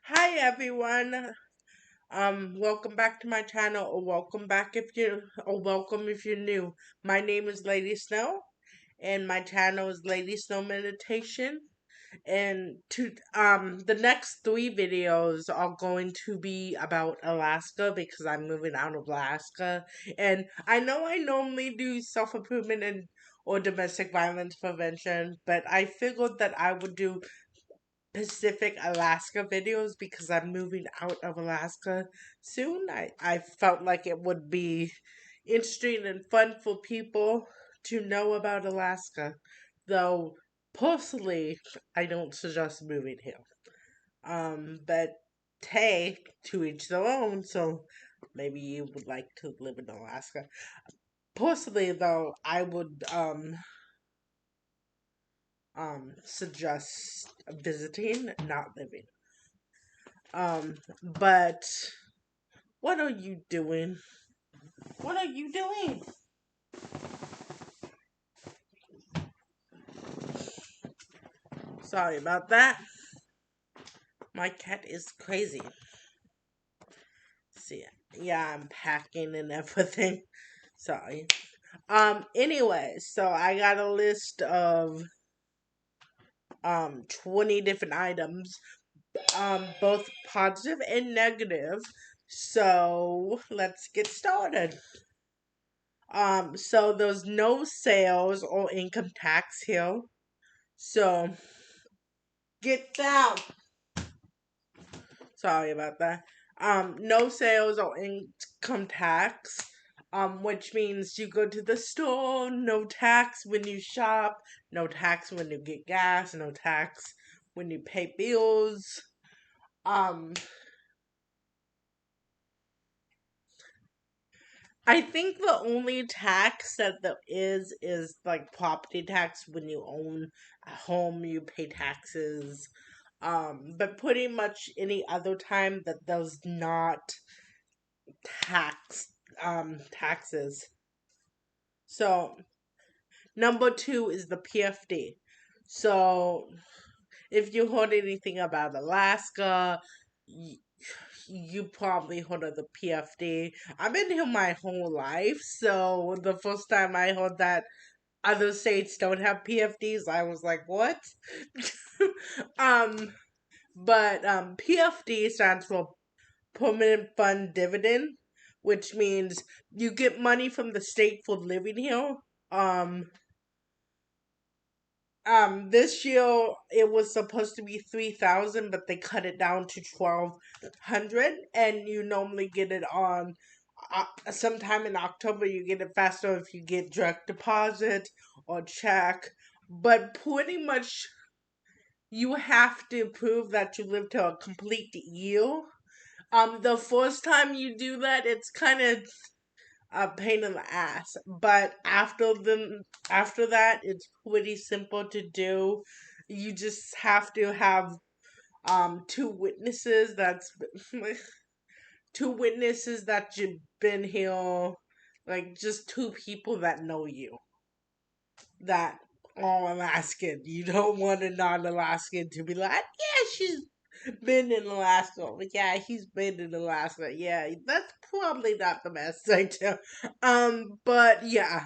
Hi everyone. Welcome back to my channel, or welcome if you're new. My name is Lady Snow, and my channel is Lady Snow Meditation. And the next three videos are going to be about Alaska because I'm moving out of Alaska, and I know I normally do self improvement and or domestic violence prevention, but I figured that I would do Pacific Alaska videos because I'm moving out of Alaska soon. I felt like it would be interesting and fun for people to know about Alaska. Though personally I don't suggest moving here. But hey, to each their own, so maybe you would like to live in Alaska. Personally though, I would suggest visiting, not living. But what are you doing? What are you doing? Sorry about that. My cat is crazy. See, yeah, I'm packing and everything. Sorry. Anyway, so I got a list of 20 different items, both positive and negative. So let's get started. So there's no sales or income tax here. So get down. Sorry about that. No sales or income tax. Which means you go to the store, no tax when you shop, no tax when you get gas, no tax when you pay bills. Um, I think the only tax that there is like property tax when you own a home, you pay taxes. But pretty much any other time that there's not tax taxes. So number two is the PFD. So if you heard anything about Alaska, y- you probably heard of the PFD. I've been here my whole life, so the first time I heard that other states don't have PFDs, I was like, "What?" um, but PFD stands for Permanent Fund Dividend, which means you get money from the state for living here. Um, this year it was supposed to be 3,000, but they cut it down to 1,200, and you normally get it on sometime in October. You get it faster if you get direct deposit or check, but pretty much you have to prove that you lived to a complete year. The first time you do that, it's kind of a pain in the ass. But after that, it's pretty simple to do. You just have to have two witnesses two witnesses that you've been here, like just two people that know you that are Alaskan. You don't want a non-Alaskan to be like, yeah, she's been in Alaska. Like, yeah, he's been in Alaska. Yeah, that's probably not the best thing to. But yeah.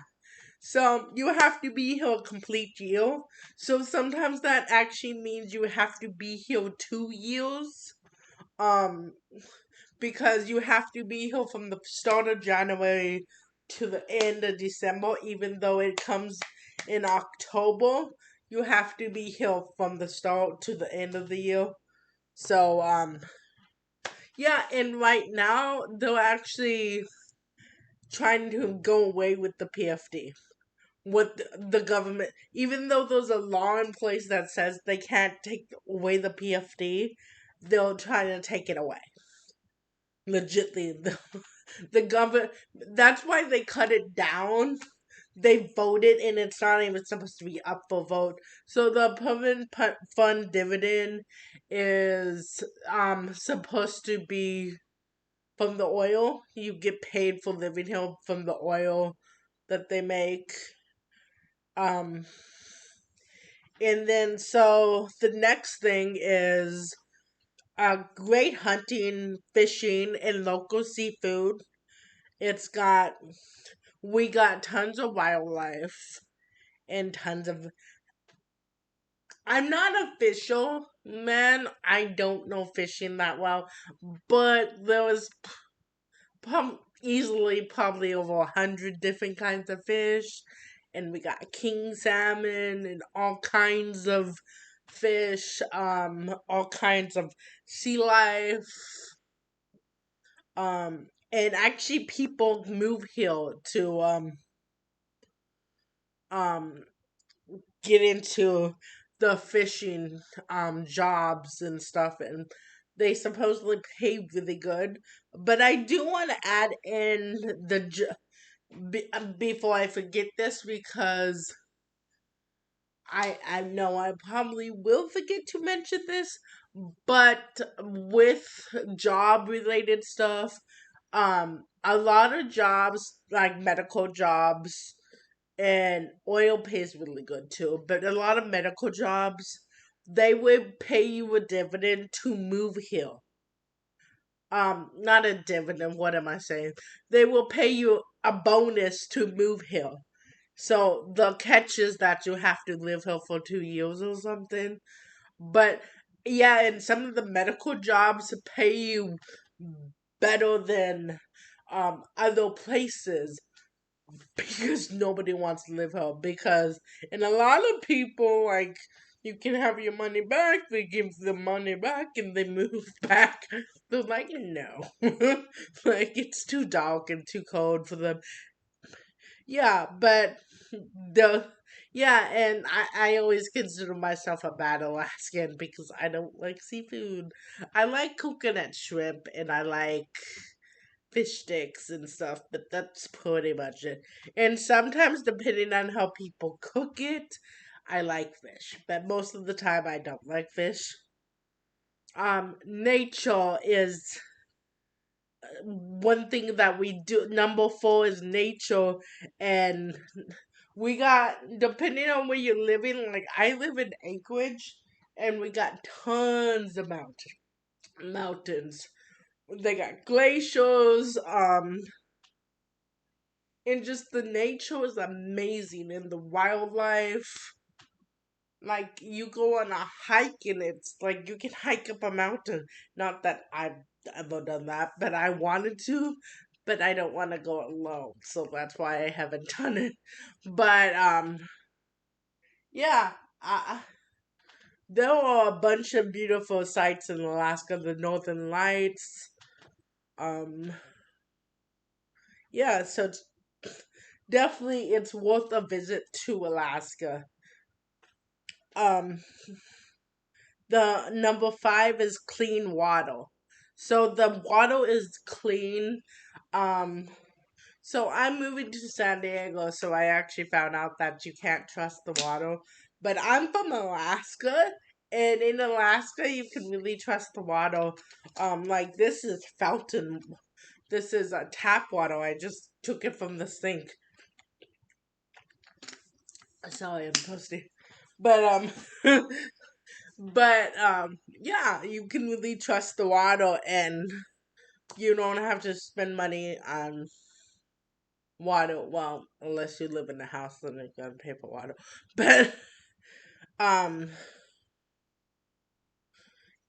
So you have to be here a complete year. So sometimes that actually means you have to be here 2 years. Um, because you have to be here from the start of January to the end of December, even though it comes in October. You have to be here from the start to the end of the year. So, yeah, and right now they're actually trying to go away with the PFD. With the government, even though there's a law in place that says they can't take away the PFD, they'll try to take it away. Legitly, the government. That's why they cut it down. They voted, and it's not even supposed to be up for vote. So the permanent fund dividend is supposed to be from the oil. You get paid for living here from the oil that they make. Um, and then so the next thing is great hunting, fishing, and local seafood. It's got we got tons of wildlife and tons of. I'm not a official man. I don't know fishing that well, but there was easily probably over 100 different kinds of fish, and we got king salmon and all kinds of fish, all kinds of sea life, and actually people move here to um get into the fishing jobs and stuff, and they supposedly pay really good. But I do want to add in before I forget this, because I know I probably will forget to mention this, but with job related stuff, a lot of jobs like medical jobs, and oil pays really good too, but a lot of medical jobs, they would pay you a dividend to move here. Not a dividend, what am I saying? They will pay you a bonus to move here. So the catch is that you have to live here for 2 years or something. But yeah, and some of the medical jobs pay you better than other places, because nobody wants to live here. Because, and a lot of people, like, you can have your money back, they give the money back and they move back. They're like, no. Like, it's too dark and too cold for them. Yeah, but the yeah, and I always consider myself a bad Alaskan because I don't like seafood. I like coconut shrimp and I like fish sticks and stuff, but that's pretty much it. And sometimes, depending on how people cook it, I like fish, but most of the time I don't like fish. Nature is one thing that we do. Number four is nature, and we got, depending on where you're living. Like I live in Anchorage, and we got tons of mountains. They got glaciers. And just the nature is amazing, and the wildlife. Like you go on a hike and it's like you can hike up a mountain. Not that I've ever done that, but I wanted to, but I don't want to go alone, so that's why I haven't done it. But yeah, there are a bunch of beautiful sights in Alaska. The Northern Lights. Um, yeah, so definitely it's worth a visit to Alaska. Um, the number five is clean water. So the water is clean. Um, so I'm moving to San Diego, so I actually found out that you can't trust the water. But I'm from Alaska, and in Alaska you can really trust the water. Like this is fountain. This is a tap water. I just took it from the sink. Sorry, I'm toasty. But yeah, you can really trust the water, and you don't have to spend money on water. Well, unless you live in a house, then you gotta pay for water. But um,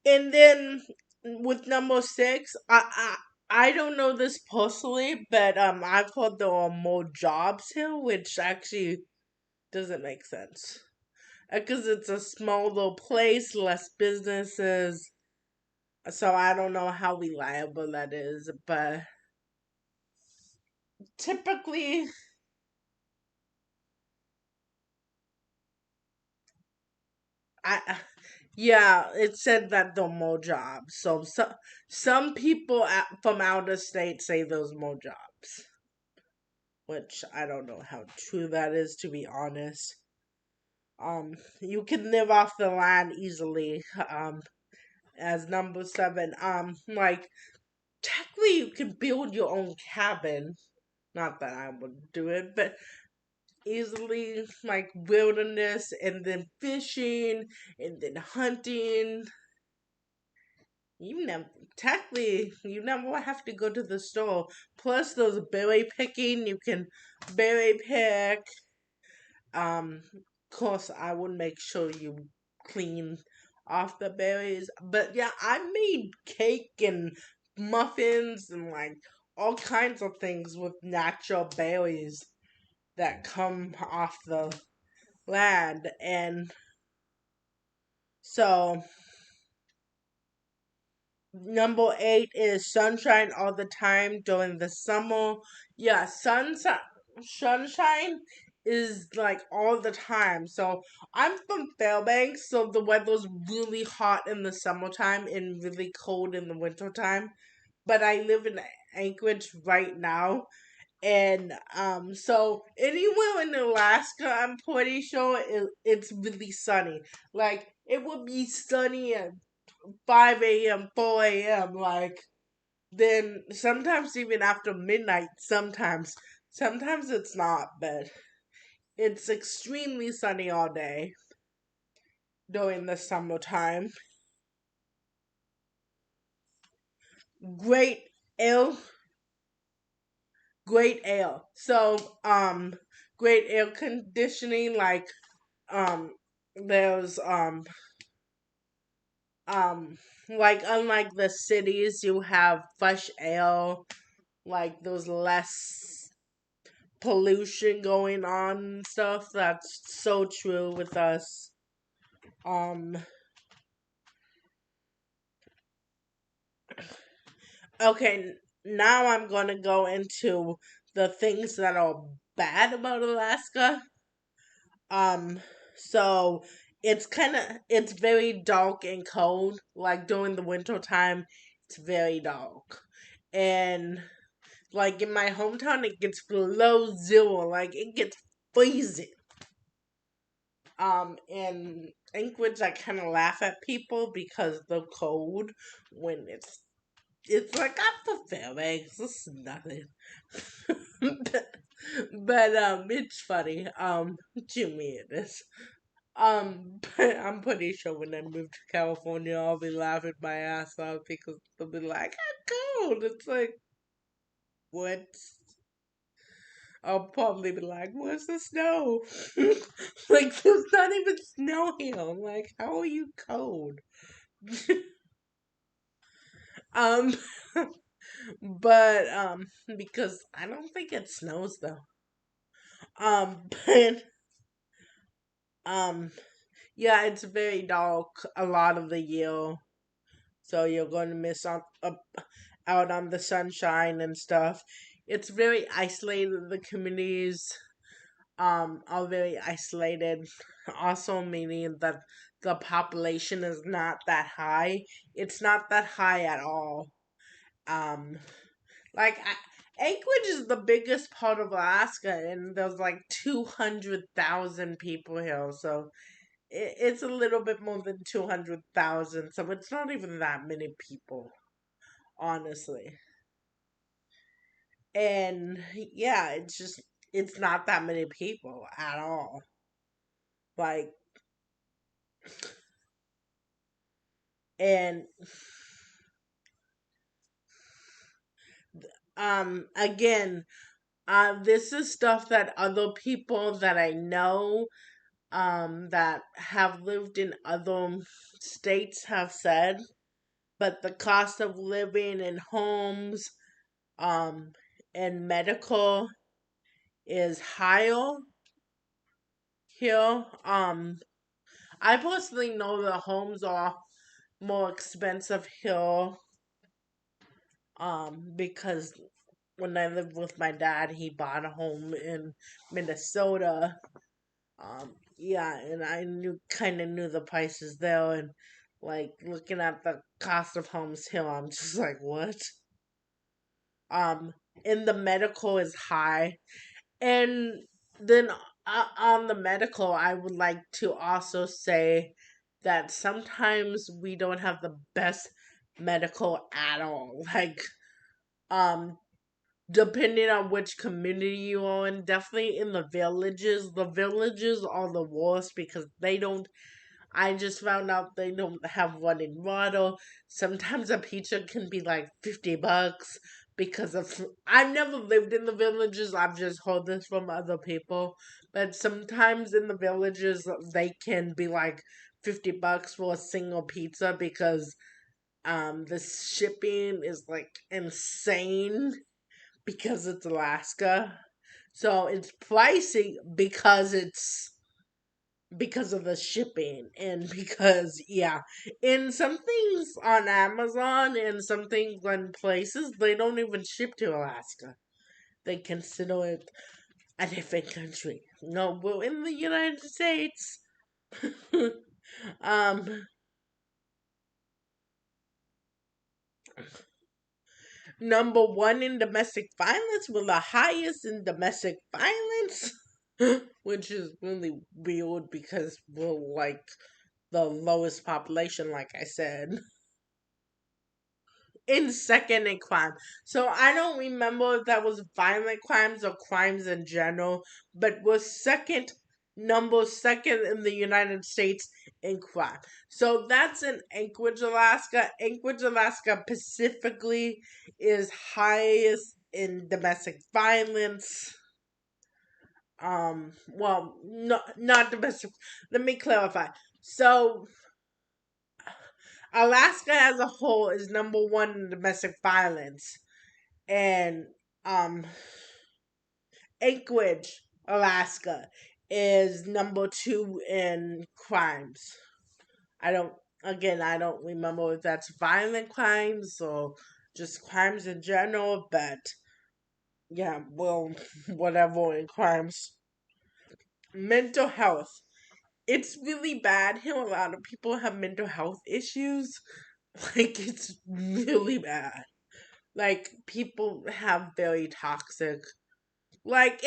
and then with number six, I don't know this personally, but I've heard there are more jobs here, which actually doesn't make sense. Because it's a smaller place, less businesses. So I don't know how reliable that is, but typically, yeah, it said that there are more jobs. So some people from outer state say there's more jobs, which I don't know how true that is, to be honest. You can live off the land easily. As number seven, like technically you can build your own cabin. Not that I would do it, but easily, like wilderness, and then fishing, and then hunting. You never, technically, you never have to go to the store. Plus, those berry picking, you can berry pick. Of course, I would make sure you clean off the berries. But yeah, I made cake and muffins and like all kinds of things with natural berries that come off the land. And so number eight is sunshine all the time during the summer. Yeah, sunshine is like all the time. So I'm from Fairbanks, so the weather's really hot in the summertime and really cold in the wintertime. But I live in Anchorage right now. And so anywhere in Alaska, I'm pretty sure it's really sunny. Like it would be sunny at 5 a.m., 4 a.m. Like then sometimes even after midnight. Sometimes it's not, but it's extremely sunny all day during the summertime. Great air, great air. So great air conditioning. Um, there's um like unlike the cities, you have fresh air. Like there's less pollution going on and stuff. That's so true with us. Um okay, now I'm gonna go into the things that are bad about Alaska. Um so it's very dark and cold. Like during the winter time, it's very dark. And like in my hometown it gets below zero, like it gets freezing. In Anchorage, I kind of laugh at people because the cold when it's like I'm for Fairbanks. This is nothing, but it's funny. To me it is. But I'm pretty sure when I move to California, I'll be laughing my ass off because they'll be like, "How cold?" It's like, what? I'll probably be like, "Where's the snow?" Like, there's not even snow here. I'm like, how are you cold? um, but because I don't think it snows though. But um, yeah, it's very dark a lot of the year, so you're going to miss out on the sunshine and stuff. It's very isolated. The communities are very isolated, also meaning that the population is not that high. It's not that high at all. Um, Anchorage is the biggest part of Alaska, and there's like 200,000 people here, so it's a little bit more than 200,000. So it's not even that many people, honestly. And yeah, it's not that many people at all. Like and again, this is stuff that other people that I know that have lived in other states have said, but the cost of living in homes um and medical is higher here. I personally know the homes are more expensive here because when I lived with my dad, he bought a home in Minnesota. Yeah, and I knew the prices there, and like looking at the cost of homes here, I'm just like, what? Um, and the medical is high, and then on the medical, I would like to also say that sometimes we don't have the best medical at all. Like, um, depending on which community you are in, definitely in the villages. The villages are the worst because they don't. I just found out they don't have one in Waddle. Sometimes a pizza can be like $50 because of. I've never lived in the villages. I've just heard this from other people. But sometimes in the villages, they can be like $50 for a single pizza because the shipping is like insane because it's Alaska. So it's pricey because of the shipping and because yeah, in some things on Amazon and some things on places they don't even ship to Alaska. They consider it a different country. No, we're in the United States. um Number one in domestic violence, with the highest in domestic violence, which is really weird because we're like the lowest population, like I said, in second in crime. So I don't remember if that was violent crimes or crimes in general, but was number second in the United States in crime. So that's in Anchorage, Alaska. Anchorage, Alaska specifically is highest in domestic violence. Well, not domestic. Let me clarify. So Alaska as a whole is number one in domestic violence, and um, Anchorage, Alaska, is number two in crimes. I don't. Again, I don't remember if that's violent crimes or just crimes in general, but yeah, well, whatever in crimes. Mental health. It's really bad here. A lot of people have mental health issues. Like, it's really bad. Like, people have very toxic. Like,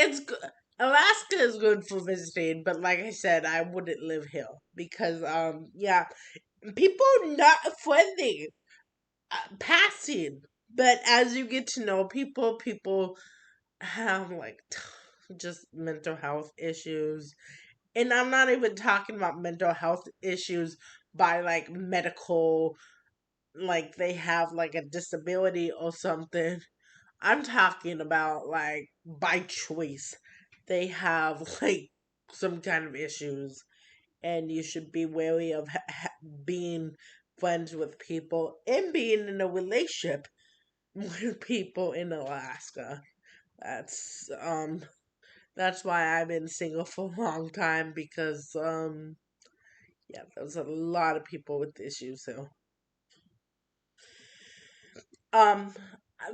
Alaska is good for visiting, but like I said, I wouldn't live here because, yeah, people not friendly, passing. But as you get to know people, people have like just mental health issues. And I'm not even talking about mental health issues by like medical, like they have like a disability or something. I'm talking about like by choice. They have like some kind of issues, and you should be wary of being friends with people and being in a relationship with people in Alaska. That's that's why I've been single for a long time because yeah, there's a lot of people with issues. So um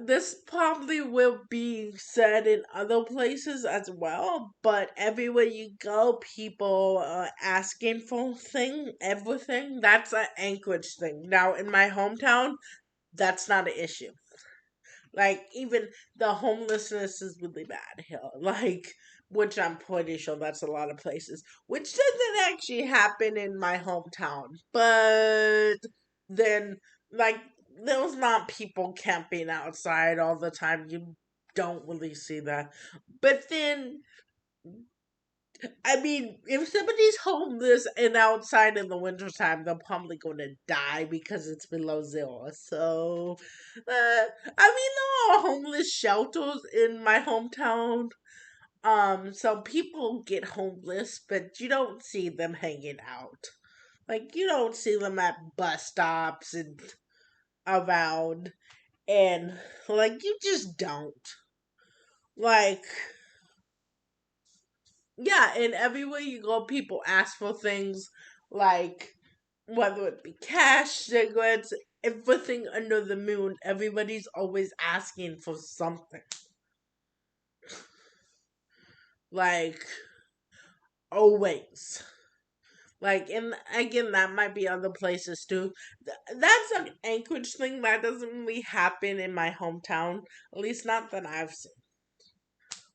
this probably will be said in other places as well, but everywhere you go, people are asking for everything. That's an Anchorage thing. Now, in my hometown, that's not an issue. Like, even the homelessness is really bad here. Like, which I'm pretty sure that's a lot of places. Which doesn't actually happen in my hometown. But then, like, there's not people camping outside all the time. You don't really see that. But then, I mean, if somebody's homeless and outside in the wintertime, they're probably going to die because it's below zero. So, I mean, there are homeless shelters in my hometown. So people get homeless, but you don't see them hanging out. Like, you don't see them at bus stops and around. And, like, you just don't. Like, yeah, and everywhere you go, people ask for things like whether it be cash, cigarettes, everything under the moon. Everybody's always asking for something. Like, always. Like, and again, that might be other places too. That's an Anchorage thing that doesn't really happen in my hometown, at least not that I've seen.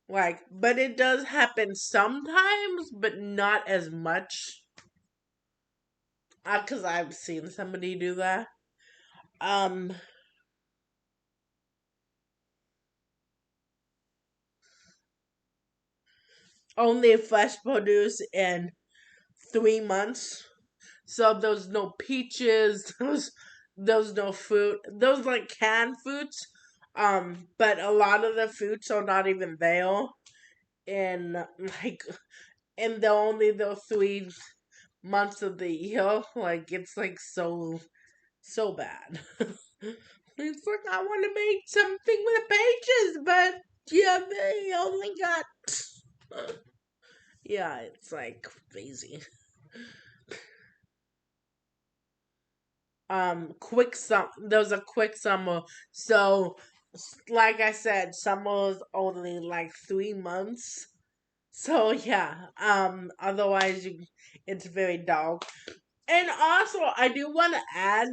Like, but it does happen sometimes, but not as much. Because I've seen somebody do that. Um, Only fresh produce in 3 months. So there's no peaches, there's no fruit. Those like canned fruits. But a lot of the fruits are not even there. And like in the only the 3 months of the year, like it's like so bad. It's like I want to make something with pages, but yeah, they only got. Yeah, it's like crazy. Quick there's a quick summer. So, like I said, summer is only like 3 months. So yeah. Otherwise, it's very dark. And also, I do want to add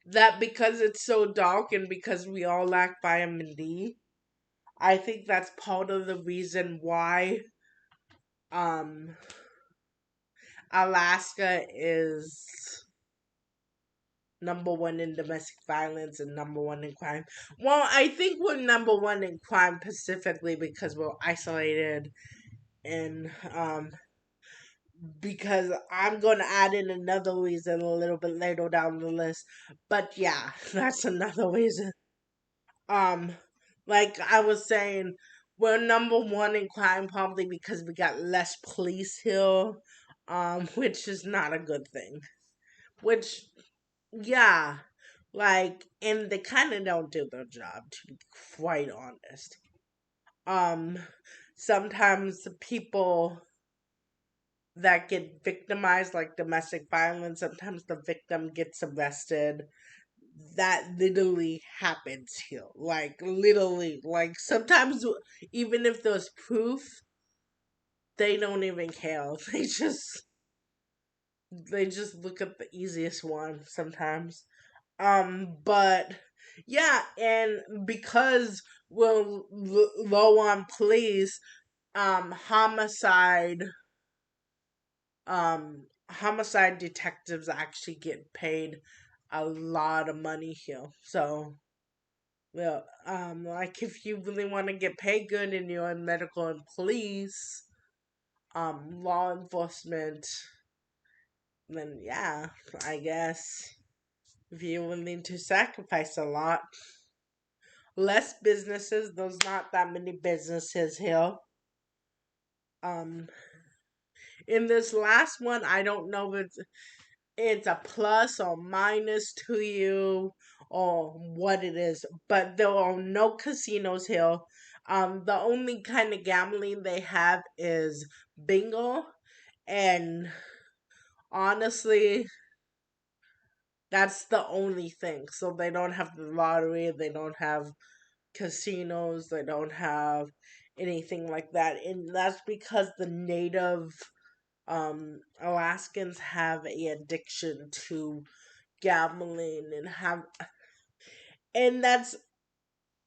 that because it's so dark and because we all lack vitamin D, I think that's part of the reason why um Alaska is number 1 in domestic violence and number 1 in crime. Well, I think we're number 1 in crime specifically because we're isolated and because I'm gonna add in another reason a little bit later down the list. But yeah, that's another reason. Um, like I was saying, we're number 1 in crime probably because we got less police here, which is not a good thing. Which, yeah, like, and they kind of don't do their job, to be quite honest. Um, Sometimes the people that get victimized, like domestic violence, sometimes the victim gets arrested. That literally happens here. Like literally, like sometimes even if there's proof, they don't even care. They just look at the easiest one sometimes. But yeah, and because we're low on police, homicide homicide detectives actually get paid a lot of money here. So, well, like if you really want to get paid good and you're in medical and police, law enforcement, then yeah, I guess if you're willing to sacrifice a lot, less businesses. There's not that many businesses here. Um, in this last one, I don't know if it's a plus or minus to you or what it is, but there are no casinos here. The only kind of gambling they have is bingo, and honestly, that's the only thing. So they don't have the lottery, they don't have casinos, they don't have anything like that, and that's because the native Alaskans have a addiction to gambling and that's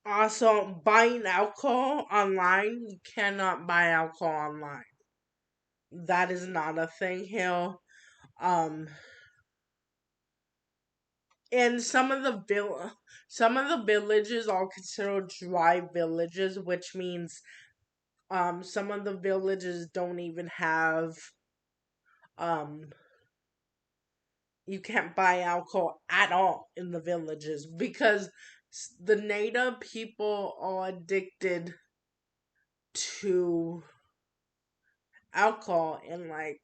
also buying alcohol online. You cannot buy alcohol online. That is not a thing here. Um and some of the villages are considered dry villages, which means some of the villages don't even have um you can't buy alcohol at all in the villages because the native people are addicted to alcohol and like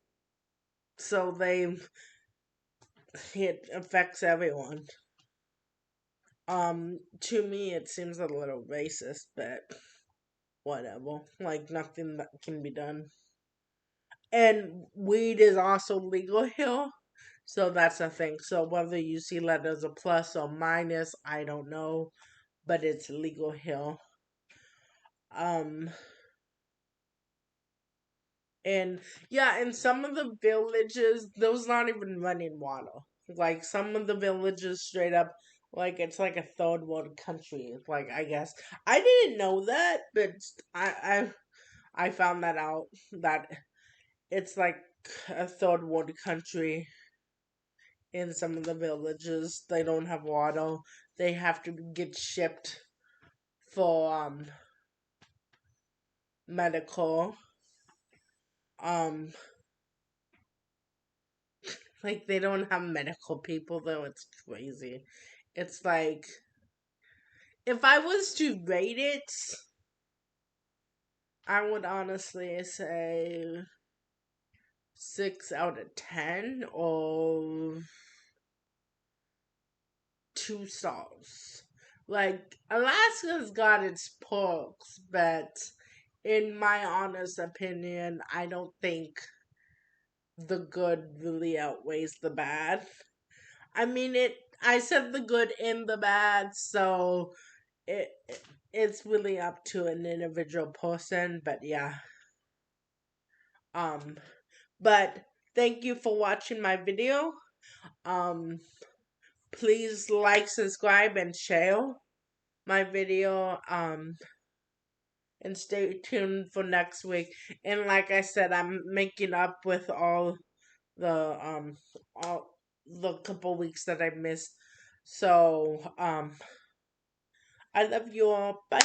so they it affects everyone. To me it seems a little racist, but whatever. Like nothing that can be done. And weed is also legal here. So that's a thing. So whether you see that as a plus or minus, I don't know, but it's legal here. Um and yeah, in some of the villages there's not even running water. Like some of the villages straight up like it's like a third world country. Like I guess I didn't know that, but I found that out that it's like a third world country in some of the villages. They don't have water. They have to get shipped for medical. Um Like, they don't have medical people, though. It's crazy. It's like, if I was to rate it, I would honestly say 6 out of 10 or 2 stars. Like, Alaska's got its perks, but in my honest opinion, I don't think the good really outweighs the bad. I mean, I said the good and the bad, so it it's really up to an individual person, but yeah. Um but thank you for watching my video. Um please like, subscribe, and share my video. And stay tuned for next week. And like I said, I'm making up with the all the couple weeks that I missed. So I love you all. Bye.